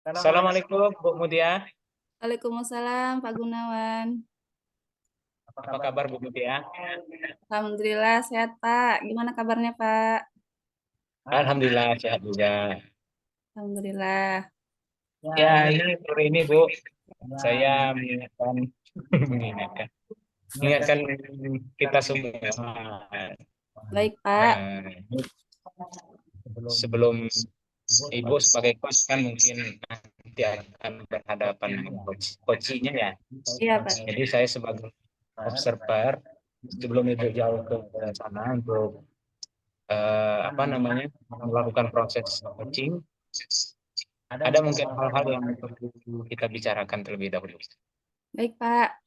Assalamualaikum Bu Mutia. Waalaikumsalam Pak Gunawan. Apa kabar Bu Mutia? Alhamdulillah sehat Pak. Gimana kabarnya Pak? Alhamdulillah sehat juga. Alhamdulillah. Ya ini sore ini Bu, saya mengingatkan, mengingatkan, mengingatkan kita semua. Baik Pak. eh, Sebelum Ibu sebagai coach kan mungkin nanti akan berhadapan dengan coachnya ya. Iya Pak. Jadi saya sebagai observer sebelum Ibu jauh ke sana untuk apa namanya melakukan proses coaching, ada mungkin hal-hal yang perlu kita bicarakan terlebih dahulu. Baik Pak.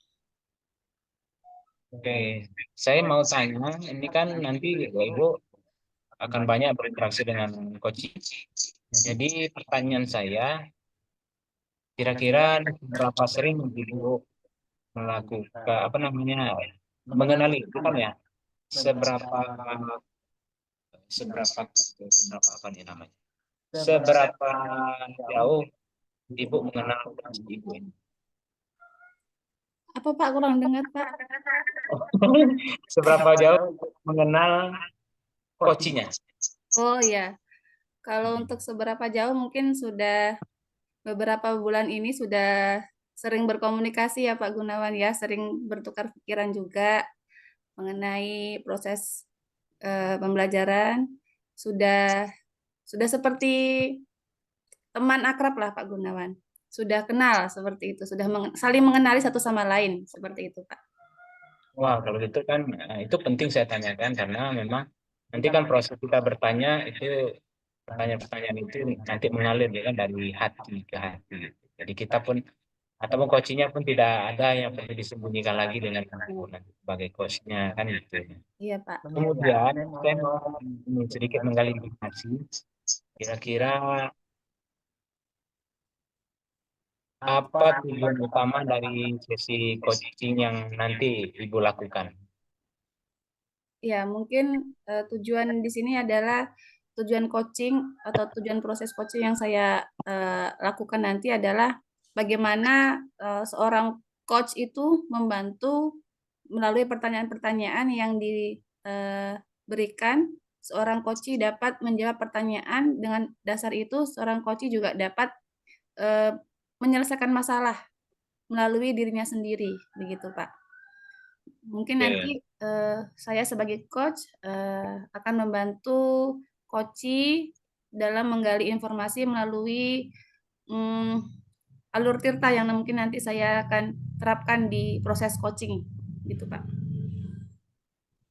Oke, saya mau tanya, ini kan nanti Ibu akan banyak berinteraksi dengan coaching. Jadi pertanyaan saya, kira-kira berapa sering Ibu melakukan apa namanya mengenali itu kan ya, seberapa seberapa seberapa apa nih namanya, seberapa jauh Ibu mengenal coach Ibu ini? Apa Pak kurang dengar Pak? Seberapa jauh mengenal coachnya? Oh ya. Kalau untuk seberapa jauh mungkin sudah beberapa bulan ini sudah sering berkomunikasi ya Pak Gunawan ya. Sering bertukar pikiran juga mengenai proses pembelajaran. Sudah sudah seperti teman akrab lah Pak Gunawan. Sudah kenal seperti itu, sudah saling mengenali satu sama lain seperti itu Pak. Wah, kalau gitu kan itu penting saya tanyakan karena memang nanti kan proses kita bertanya itu pertanyaan-pertanyaan itu nanti mengalir ya kan dari hati ke hati. Jadi kita pun atau coachnya pun tidak ada yang perlu disembunyikan lagi dengan aku nanti sebagai coachnya kan gitu. Iya Pak. Kemudian saya mau sedikit menggali informasi. Kira-kira apa tujuan utama dari sesi coaching yang nanti Ibu lakukan? Ya, mungkin tujuan di sini adalah tujuan coaching atau tujuan proses coaching yang saya lakukan nanti adalah bagaimana seorang coach itu membantu melalui pertanyaan-pertanyaan yang diberikan. Seorang coach dapat menjawab pertanyaan dengan dasar itu seorang coach juga dapat eh, menyelesaikan masalah melalui dirinya sendiri, begitu Pak. Mungkin nanti Oke. saya sebagai coach akan membantu coachi dalam menggali informasi melalui mm, alur tirta yang mungkin nanti saya akan terapkan di proses coaching, gitu Pak.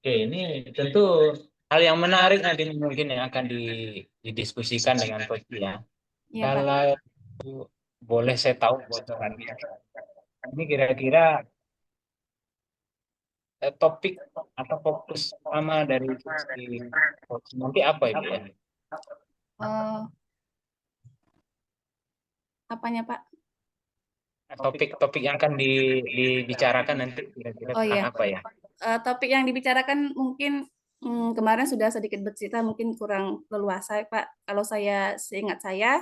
Oke, ini tentu hal yang menarik nanti mungkin yang akan didiskusikan dengan coach ya. Iya Pak. Kalau boleh saya tahu bocorannya, ini kira-kira topik atau fokus utama dari sesi coach nanti apa Ibu ya? Eh, apanya Pak? Topik-topik yang akan dibicarakan nanti kira-kira Oh tentang iya. apa ya? Topik yang dibicarakan mungkin kemarin sudah sedikit bercerita, mungkin kurang leluasa, Pak. Kalau saya seingat saya,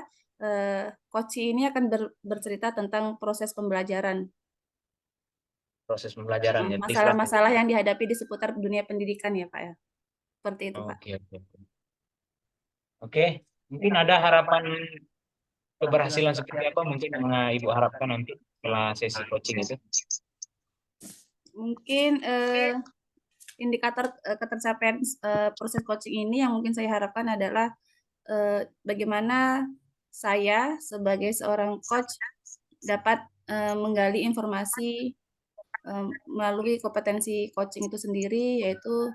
Coach ini akan bercerita tentang proses pembelajaran, Proses pembelajaran ya, dijelaskan. masalah-masalah yang dihadapi di seputar dunia pendidikan ya, Pak ya. Seperti itu, Pak. Oke, oke, oke. Oke, mungkin ada harapan keberhasilan seperti apa mungkin yang Ibu harapkan nanti setelah sesi coaching itu? Mungkin indikator ketercapaian proses coaching ini yang mungkin saya harapkan adalah bagaimana saya sebagai seorang coach dapat menggali informasi melalui kompetensi coaching itu sendiri, yaitu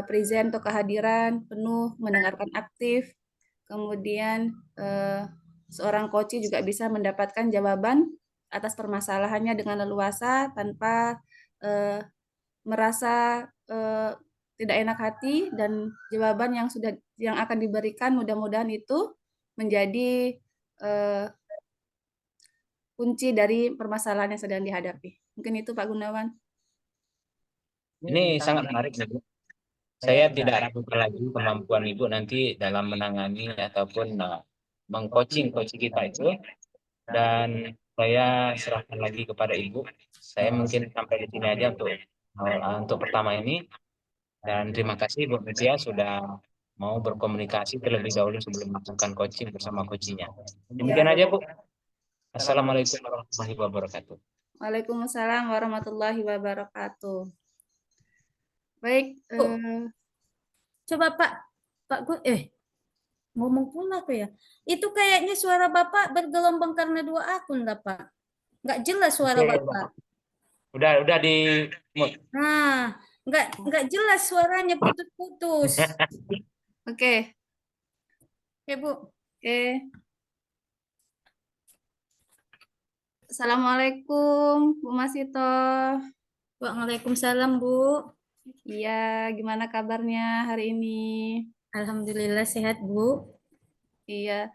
present atau kehadiran penuh, mendengarkan aktif, kemudian seorang coach juga bisa mendapatkan jawaban atas permasalahannya dengan leluasa tanpa eh, merasa tidak enak hati, dan jawaban yang akan diberikan mudah-mudahan itu menjadi eh, kunci dari permasalahan yang sedang dihadapi. Mungkin itu Pak Gunawan. Ini sangat menarik nih, Bu. Saya tidak ragukan lagi kemampuan Ibu nanti dalam menangani ataupun mengcoaching coach kita itu. dan saya serahkan lagi kepada Ibu. Saya mungkin sampai di sini aja untuk pertama ini. Dan terima kasih Bu Mutia sudah mau berkomunikasi terlebih dahulu sebelum melakukan coaching bersama coachingnya. Demikian Ya. aja Bu. Assalamualaikum warahmatullahi wabarakatuh. Waalaikumsalam warahmatullahi wabarakatuh. Baik, Bu, coba Pak Gu, ngomong pula aku ya. Itu kayaknya suara Bapak bergelombang karena 2 akun lah, Pak. Nggak jelas suara Oke, Bapak. udah di mute. Nah, nggak jelas suaranya putus-putus. oke, Oke, Bu. oke. Assalamualaikum, Bu Masito. Waalaikumsalam, Bu. Iya, gimana kabarnya hari ini? Alhamdulillah sehat, Bu. Iya,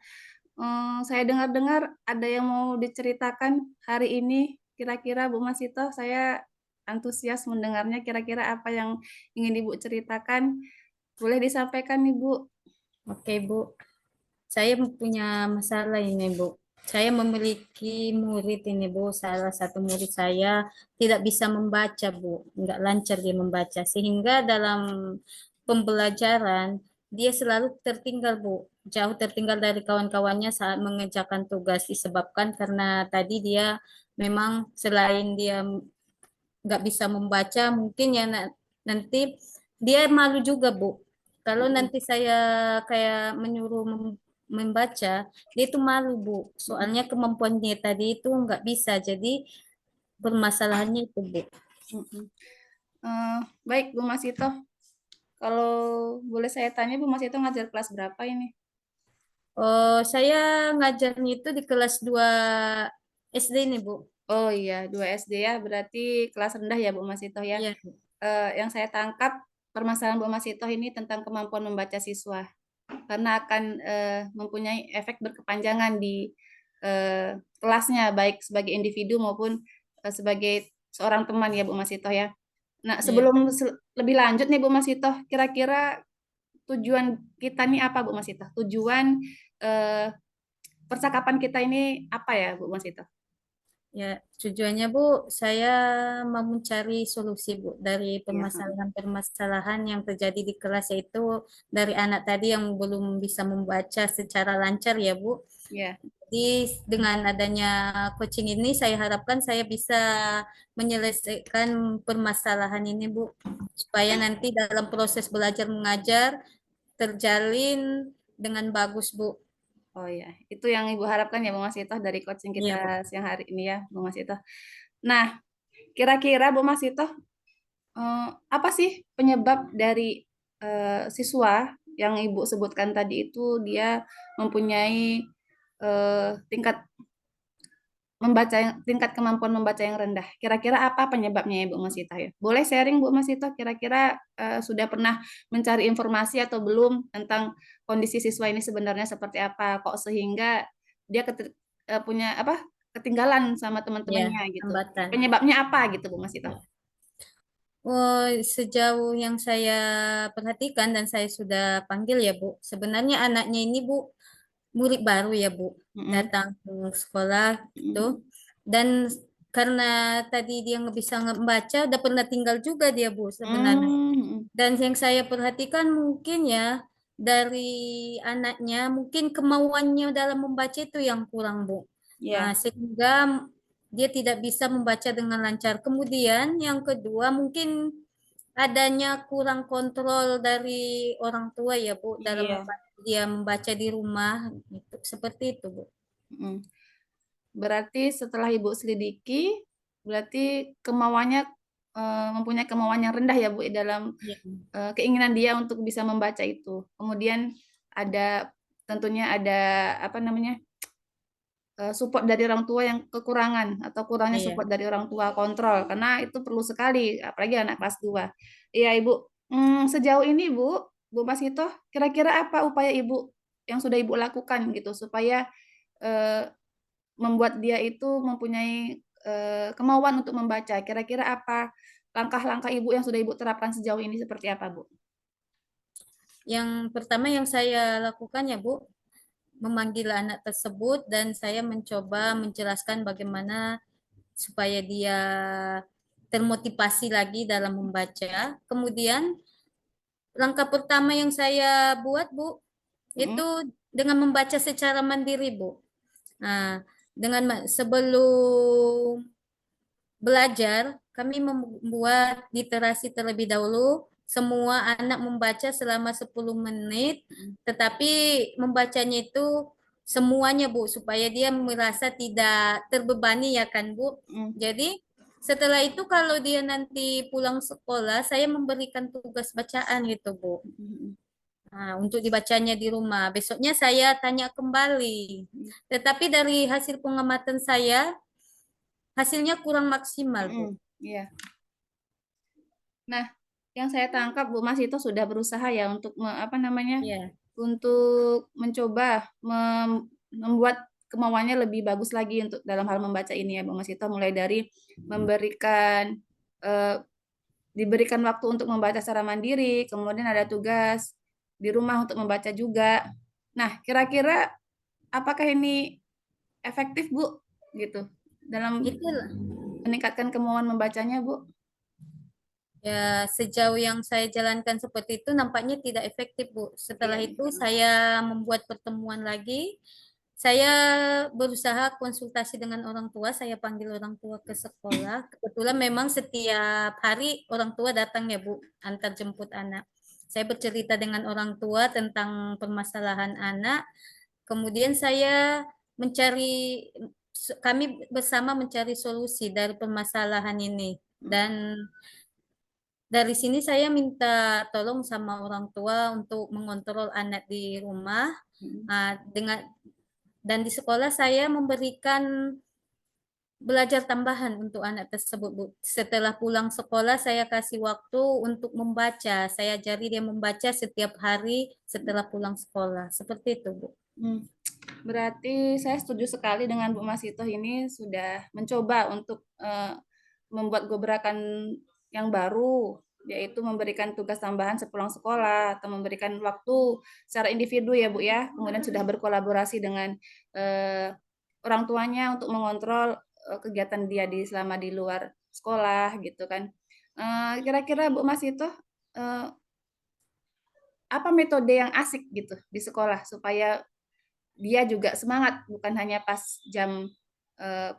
saya dengar-dengar ada yang mau diceritakan hari ini. Kira-kira Bu Masito, saya antusias mendengarnya. Kira-kira apa yang ingin Ibu ceritakan? Boleh disampaikan nih, Bu. Oke, Bu. Saya punya masalah ini, Bu. Saya memiliki murid ini, Bu. Salah satu murid saya tidak bisa membaca, Bu. Nggak lancar dia membaca. Sehingga dalam pembelajaran, dia selalu tertinggal, Bu. Jauh tertinggal dari kawan-kawannya saat mengerjakan tugas. Disebabkan karena tadi dia memang selain dia nggak bisa membaca, mungkin ya nanti dia malu juga, Bu. Kalau nanti saya kayak menyuruh membaca, dia itu malu, Bu. Soalnya kemampuannya tadi itu nggak bisa, jadi permasalahannya itu, Bu. Baik, Bu Masito. Kalau boleh saya tanya, Bu Masito ngajar kelas berapa ini? Oh, saya ngajarnya itu di kelas 2 SD nih, Bu. Oh iya, 2 SD ya, berarti kelas rendah ya Bu Masito ya. Iya, Bu. Yang saya tangkap permasalahan Bu Masito ini tentang kemampuan membaca siswa, karena akan mempunyai efek berkepanjangan di kelasnya, baik sebagai individu maupun sebagai seorang teman ya Bu Masito ya. Nah, Iya. sebelum lebih lanjut nih Bu Masito, kira-kira tujuan kita nih apa Bu Masito? Tujuan eh, percakapan kita ini apa ya Bu Masito? Ya, tujuannya Bu, saya mau mencari solusi Bu dari Iya. permasalahan-permasalahan yang terjadi di kelas yaitu dari anak tadi yang belum bisa membaca secara lancar ya Bu. Iya. Jadi dengan adanya coaching ini saya harapkan saya bisa menyelesaikan permasalahan ini Bu, supaya nanti dalam proses belajar mengajar terjalin dengan bagus Bu. Oh ya, itu yang Ibu harapkan ya Bu Masito dari coaching kita Iya Bu. siang hari ini ya Bu Masito. Nah, kira-kira Bu Masito, apa sih penyebab dari siswa yang Ibu sebutkan tadi itu dia mempunyai tingkat tingkat kemampuan membaca yang rendah. Kira-kira apa penyebabnya ya Bu Masito ya? Boleh sharing Bu Masito, kira-kira sudah pernah mencari informasi atau belum tentang kondisi siswa ini sebenarnya seperti apa kok sehingga dia punya apa? Ketinggalan sama Ya, teman-temannya gitu. hambatan. Penyebabnya apa gitu Bu Masito? Ya. Oh, sejauh yang saya perhatikan dan saya sudah panggil ya Bu, sebenarnya anaknya ini Bu, murid baru ya Bu, Mm-mm. datang ke sekolah gitu. Mm-mm. Dan karena tadi dia nggak bisa membaca, udah pernah tinggal juga dia Bu sebenarnya. Mm-mm. Dan yang saya perhatikan mungkin ya, dari anaknya, mungkin kemauannya dalam membaca itu yang kurang Bu. Nah, Ya, sehingga dia tidak bisa membaca dengan lancar. Kemudian yang kedua mungkin adanya kurang kontrol dari orang tua ya Bu dalam iya. membantu dia membaca di rumah gitu. Seperti itu Bu. Mm. Berarti setelah Ibu selidiki, berarti kemauannya mempunyai kemauan yang rendah ya Bu dalam Iya. keinginan dia untuk bisa membaca itu. Kemudian ada tentunya ada apa namanya support dari orang tua yang kekurangan atau kurangnya Iya. support dari orang tua kontrol karena itu perlu sekali apalagi anak kelas 2. Iya Ibu. Sejauh ini Bu Masito, kira-kira apa upaya Ibu yang sudah Ibu lakukan gitu supaya eh, membuat dia itu mempunyai kemauan untuk membaca. Kira-kira apa langkah-langkah Ibu yang sudah Ibu terapkan sejauh ini seperti apa Bu? Yang pertama yang saya lakukan ya Bu, memanggil anak tersebut dan saya mencoba menjelaskan bagaimana supaya dia termotivasi lagi dalam membaca. Kemudian langkah pertama yang saya buat, Bu, Mm-mm. itu dengan membaca secara mandiri, Bu. Nah, sebelum belajar, kami membuat literasi terlebih dahulu. Semua anak membaca selama 10 menit, tetapi membacanya itu semuanya, Bu, supaya dia merasa tidak terbebani ya kan, Bu. Mm. Jadi, setelah itu kalau dia nanti pulang sekolah, saya memberikan tugas bacaan gitu, Bu. Mm-mm. Nah, untuk dibacanya di rumah. Besoknya saya tanya kembali. Tetapi dari hasil pengamatan saya, hasilnya kurang maksimal, Bu. Mm-mm. Iya. Nah, yang saya tangkap Bu Mas itu sudah berusaha ya untuk apa namanya? Ya, Untuk mencoba membuat kemauannya lebih bagus lagi untuk dalam hal membaca ini ya Bu Mas Ito, mulai dari memberikan eh, diberikan waktu untuk membaca secara mandiri, kemudian ada tugas di rumah untuk membaca juga. Nah, kira-kira apakah ini efektif Bu gitu dalam itulah. meningkatkan kemauan membacanya Bu? Ya, sejauh yang saya jalankan seperti itu nampaknya tidak efektif, Bu. Setelah Iya. itu saya membuat pertemuan lagi. Saya berusaha konsultasi dengan orang tua. Saya panggil orang tua ke sekolah. Kebetulan memang setiap hari orang tua datang ya, Bu, antar jemput anak. Saya bercerita dengan orang tua tentang permasalahan anak. Kemudian kami bersama mencari solusi dari permasalahan ini. Dan dari sini saya minta tolong sama orang tua untuk mengontrol anak di rumah. Mm. Dengan dan di sekolah saya memberikan belajar tambahan untuk anak tersebut, Bu. Setelah pulang sekolah saya kasih waktu untuk membaca. Saya ajari dia membaca setiap hari setelah pulang sekolah. Seperti itu, Bu. Hmm. Berarti saya setuju sekali dengan Bu Masito ini sudah mencoba untuk membuat gebrakan yang baru, yaitu memberikan tugas tambahan sepulang sekolah atau memberikan waktu secara individu ya Bu ya. Kemudian sudah berkolaborasi dengan eh, orang tuanya untuk mengontrol kegiatan dia selama di luar sekolah gitu kan. Kira-kira Bu Masito apa metode yang asik gitu di sekolah supaya dia juga semangat bukan hanya pas jam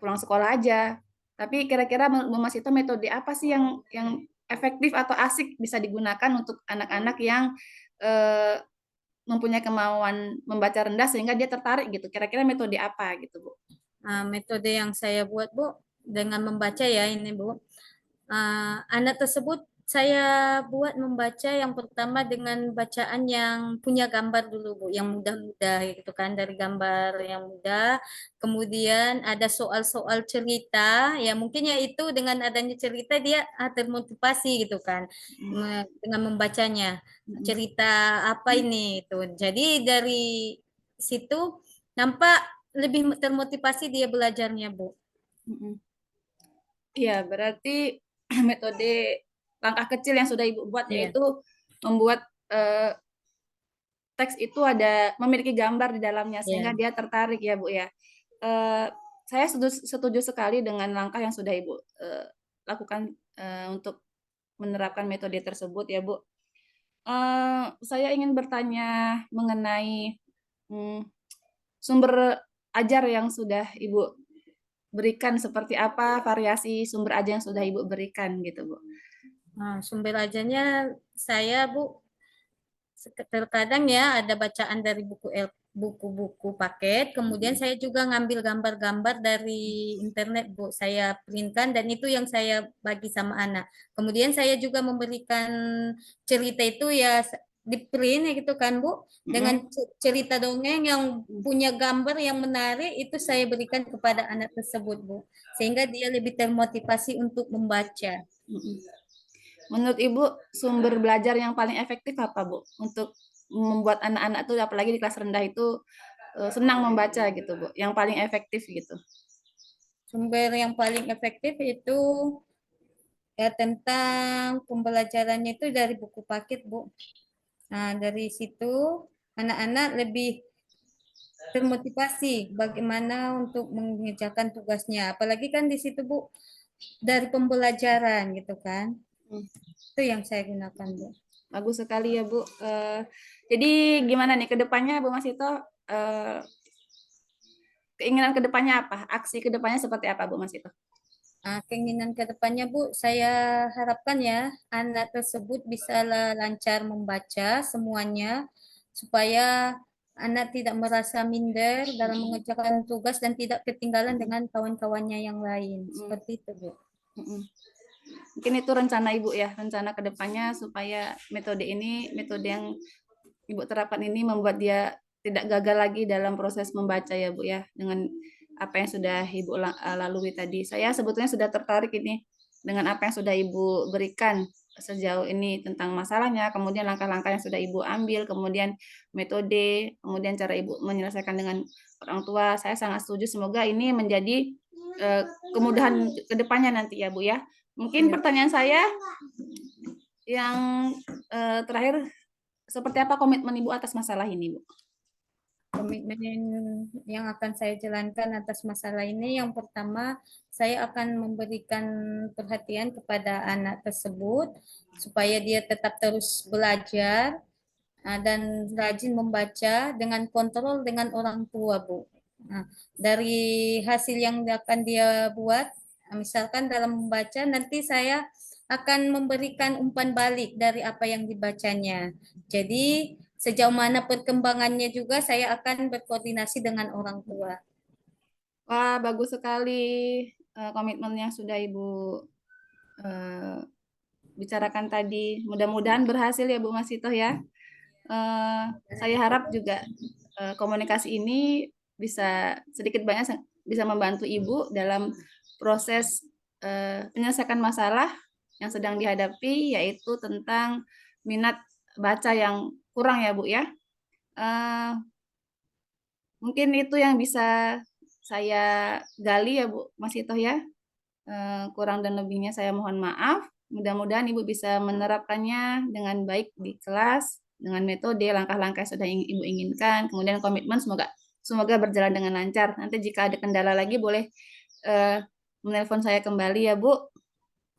pulang sekolah aja. Tapi kira-kira menurut Mas itu metode apa sih yang efektif atau asik bisa digunakan untuk anak-anak yang eh, mempunyai kemauan membaca rendah sehingga dia tertarik gitu. Kira-kira metode apa gitu, Bu? Metode yang saya buat, Bu, dengan membaca ya ini, Bu. Anak tersebut saya buat membaca yang pertama dengan bacaan yang punya gambar dulu, Bu, yang mudah-mudah gitu kan, dari gambar yang mudah. Kemudian ada soal-soal cerita, ya mungkin ya itu dengan adanya cerita dia termotivasi gitu kan dengan membacanya. Cerita apa ini itu. Jadi dari situ nampak lebih termotivasi dia belajarnya, Bu. Iya, berarti metode langkah kecil yang sudah Ibu buat Iya, yaitu membuat teks itu ada memiliki gambar di dalamnya sehingga iya. dia tertarik ya Bu ya. Eh, saya setuju sekali dengan langkah yang sudah Ibu lakukan untuk menerapkan metode tersebut ya Bu. Saya ingin bertanya mengenai hmm, sumber ajar yang sudah Ibu berikan seperti apa variasi sumber ajar yang sudah Ibu berikan gitu Bu. Sumber ajarnya saya, Bu, terkadang ya ada bacaan dari buku-buku paket, kemudian saya juga ngambil gambar-gambar dari internet, Bu. Saya printkan dan itu yang saya bagi sama anak. Kemudian saya juga memberikan cerita itu ya di print ya gitu kan, Bu, dengan Mm-mm. cerita dongeng yang punya gambar yang menarik itu saya berikan kepada anak tersebut, Bu. Sehingga dia lebih termotivasi untuk membaca. Mm-mm. Menurut Ibu, sumber belajar yang paling efektif apa, Bu? Untuk membuat anak-anak tuh apalagi di kelas rendah itu senang membaca gitu, Bu. Yang paling efektif gitu. Sumber yang paling efektif itu ya tentang pembelajarannya itu dari buku paket, Bu. Nah, dari situ anak-anak lebih termotivasi bagaimana untuk mengerjakan tugasnya. Apalagi kan di situ Bu dari pembelajaran gitu kan. Hmm. Itu yang saya gunakan Bu. Bagus sekali ya Bu. Jadi gimana nih ke depannya Bu Masito? Keinginan ke depannya apa? Aksi ke depannya seperti apa Bu Masito? Keinginan ke depannya Bu, saya harapkan ya anak tersebut bisa lancar membaca semuanya supaya anak tidak merasa minder dalam mengerjakan tugas dan tidak ketinggalan dengan kawan-kawannya yang lain. Seperti itu Bu. Mm-mm. Mungkin itu rencana Ibu ya, rencana ke depannya supaya metode yang Ibu terapkan ini membuat dia tidak gagal lagi dalam proses membaca ya Bu ya, dengan apa yang sudah Ibu lalui tadi. Saya sebetulnya sudah tertarik ini dengan apa yang sudah Ibu berikan sejauh ini tentang masalahnya, kemudian langkah-langkah yang sudah Ibu ambil, kemudian metode, kemudian cara Ibu menyelesaikan dengan orang tua. Saya sangat setuju, semoga ini menjadi kemudahan ke depannya nanti ya Bu ya. Mungkin pertanyaan saya yang terakhir, seperti apa komitmen Ibu atas masalah ini, Bu? Komitmen yang akan saya jalankan atas masalah ini, yang pertama, saya akan memberikan perhatian kepada anak tersebut supaya dia tetap terus belajar dan rajin membaca dengan kontrol dengan orang tua, Bu. Nah, dari hasil yang akan dia buat, misalkan dalam membaca, nanti saya akan memberikan umpan balik dari apa yang dibacanya. Jadi, sejauh mana perkembangannya juga saya akan berkoordinasi dengan orang tua. Wah, bagus sekali komitmen yang sudah Ibu eh, bicarakan tadi. Mudah-mudahan berhasil ya Bu Masito ya. Saya harap juga komunikasi ini bisa sedikit banyak bisa membantu Ibu dalam proses menyelesaikan masalah yang sedang dihadapi, yaitu tentang minat baca yang kurang ya Bu ya. Mungkin itu yang bisa saya gali ya Bu Masito ya. Kurang dan lebihnya saya mohon maaf. Mudah-mudahan Ibu bisa menerapkannya dengan baik di kelas, dengan metode, langkah-langkah yang sudah Ibu inginkan, kemudian komitmen semoga berjalan dengan lancar. Nanti jika ada kendala lagi boleh menelpon saya kembali ya Bu.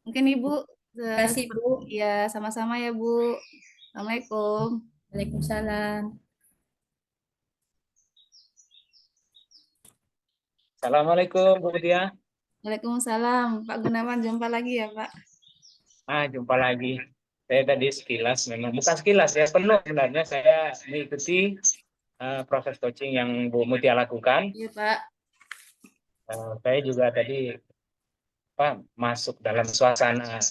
Mungkin Ibu Terima kasih, Bu. ya sama-sama ya Bu. Assalamualaikum. Waalaikumsalam. Assalamualaikum Bu Mutia. Waalaikumsalam. Pak Gunawan, jumpa lagi ya Pak. Jumpa lagi. Saya tadi sekilas, memang bukan sekilas ya, penuh sebenarnya saya mengikuti proses coaching yang Bu Mutia lakukan. Iya Pak. Saya juga tadi masuk dalam suasana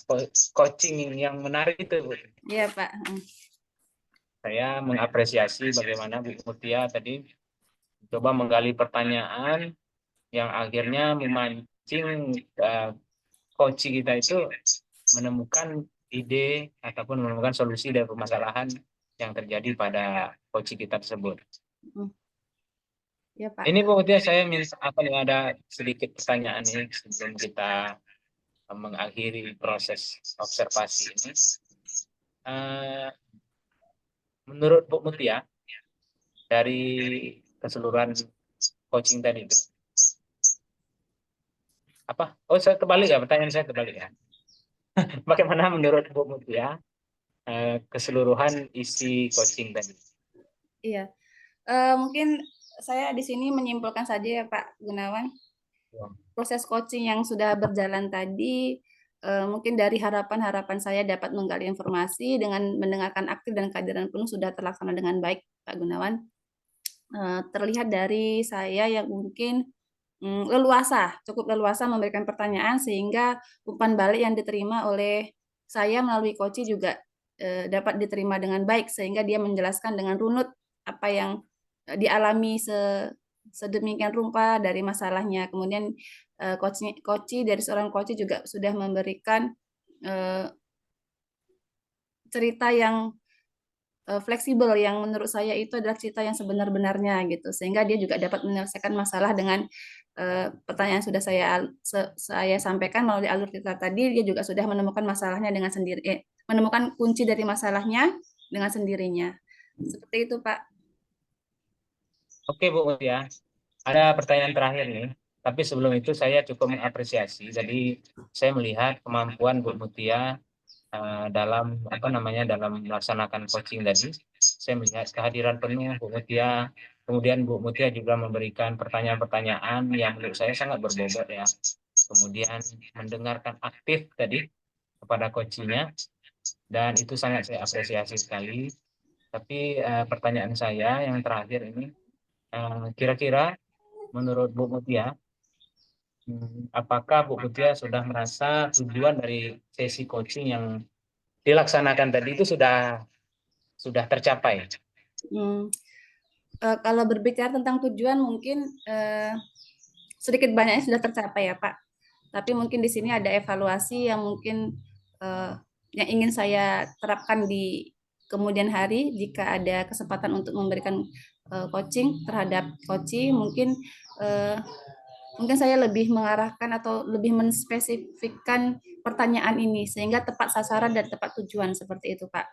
coaching yang menarik itu, Bu. Iya Pak. Saya mengapresiasi bagaimana Bu Mutia tadi coba menggali pertanyaan yang akhirnya memancing coaching kita itu menemukan ide ataupun menemukan solusi dari permasalahan yang terjadi pada coaching kita tersebut. Ya, Pak. Ini Bu Mutia, saya minta ada sedikit pertanyaan nih sebelum kita mengakhiri proses observasi ini. Menurut Bu Mutia, dari keseluruhan coaching tadi itu, apa? Oh, saya terbalik ya, pertanyaan saya terbalik ya. Bagaimana menurut Bu Mutia keseluruhan isi coaching tadi? Iya, mungkin saya di sini menyimpulkan saja ya Pak Gunawan. Proses coaching yang sudah berjalan tadi, mungkin dari harapan-harapan saya dapat menggali informasi dengan mendengarkan aktif dan kehadiran penuh sudah terlaksana dengan baik Pak Gunawan. Terlihat dari saya yang mungkin cukup leluasa memberikan pertanyaan sehingga umpan balik yang diterima oleh saya melalui coaching juga dapat diterima dengan baik sehingga dia menjelaskan dengan runut apa yang dialami sedemikian rupa dari masalahnya. Kemudian coaching dari seorang coaching juga sudah memberikan cerita yang fleksibel yang menurut saya itu adalah cerita yang sebenar-benarnya gitu sehingga dia juga dapat menyelesaikan masalah dengan pertanyaan sudah saya sampaikan melalui alur cerita tadi. Dia juga sudah menemukan masalahnya dengan sendiri, menemukan kunci dari masalahnya dengan sendirinya. Seperti itu Pak. Oke Bu Mutia, ada pertanyaan terakhir nih. Tapi sebelum itu saya cukup mengapresiasi. Jadi saya melihat kemampuan Bu Mutia dalam apa namanya dalam melaksanakan coaching tadi. Saya melihat kehadiran penuh Bu Mutia. Kemudian Bu Mutia juga memberikan pertanyaan-pertanyaan yang menurut saya sangat berbobot ya. Kemudian mendengarkan aktif tadi kepada coachingnya, dan itu sangat saya apresiasi sekali. Tapi pertanyaan saya yang terakhir ini, kira-kira menurut Bu Mutia, apakah Bu Mutia sudah merasa tujuan dari sesi coaching yang dilaksanakan tadi itu sudah tercapai? Hmm, kalau berbicara tentang tujuan mungkin sedikit banyaknya sudah tercapai ya Pak. Tapi mungkin di sini ada evaluasi yang mungkin eh, yang ingin saya terapkan di kemudian hari jika ada kesempatan untuk memberikan coaching terhadap coaching mungkin eh, mungkin saya lebih mengarahkan atau lebih menspesifikkan pertanyaan ini sehingga tepat sasaran dan tepat tujuan seperti itu Pak.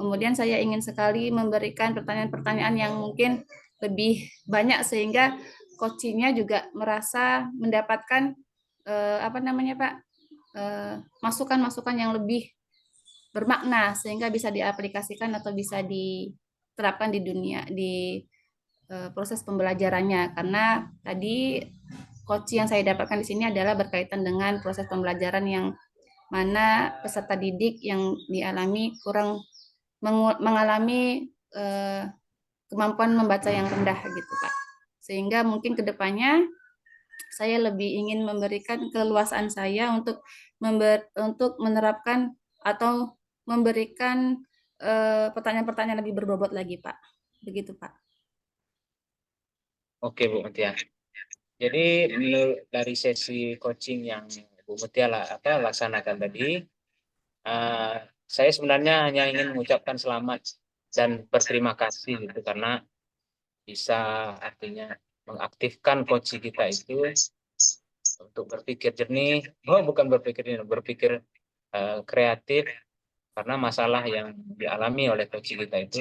Kemudian saya ingin sekali memberikan pertanyaan-pertanyaan yang mungkin lebih banyak sehingga coachingnya juga merasa mendapatkan apa namanya Pak masukan-masukan yang lebih bermakna sehingga bisa diaplikasikan atau bisa diterapkan di dunia di proses pembelajarannya karena tadi coach yang saya dapatkan di sini adalah berkaitan dengan proses pembelajaran yang mana peserta didik yang dialami kurang mengalami kemampuan membaca yang rendah gitu Pak. Sehingga mungkin kedepannya saya lebih ingin memberikan keluasan saya untuk menerapkan atau memberikan pertanyaan-pertanyaan lebih berbobot lagi Pak. Begitu Pak. Oke Bu Mutia. Jadi dari sesi coaching yang Bu Mutia laksanakan tadi, saya sebenarnya hanya ingin mengucapkan selamat dan berterima kasih gitu karena bisa artinya mengaktifkan coaching kita itu untuk berpikir jernih, bukan berpikir jernih, berpikir kreatif karena masalah yang dialami oleh coaching kita itu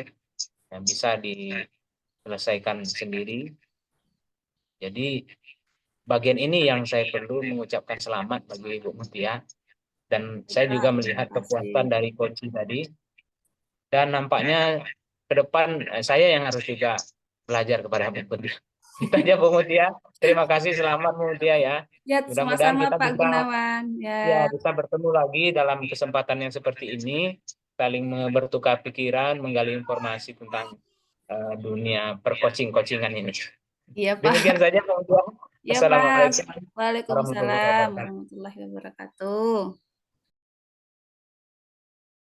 yang bisa diselesaikan sendiri. Jadi bagian ini yang saya perlu mengucapkan selamat bagi Ibu Mutia, dan saya juga melihat kepuasan dari coaching tadi, dan nampaknya ke depan saya yang harus juga belajar kepada Bu Mutia. Kita aja Bu Mutia. Terima kasih, selamat Bu Mutia ya. Ya, Mudah-mudahan sama-sama kita Pak bisa Gunawan. ya Ya, bisa bertemu lagi dalam kesempatan yang seperti ini, saling bertukar pikiran, menggali informasi tentang dunia percoaching-coachingan ini. iya Pak. Demikian saja Bu Mutia. Iya Pak. Assalamualaikum warahmatullahi Waalaikumsalam wabarakatuh. warahmatullahi wabarakatuh.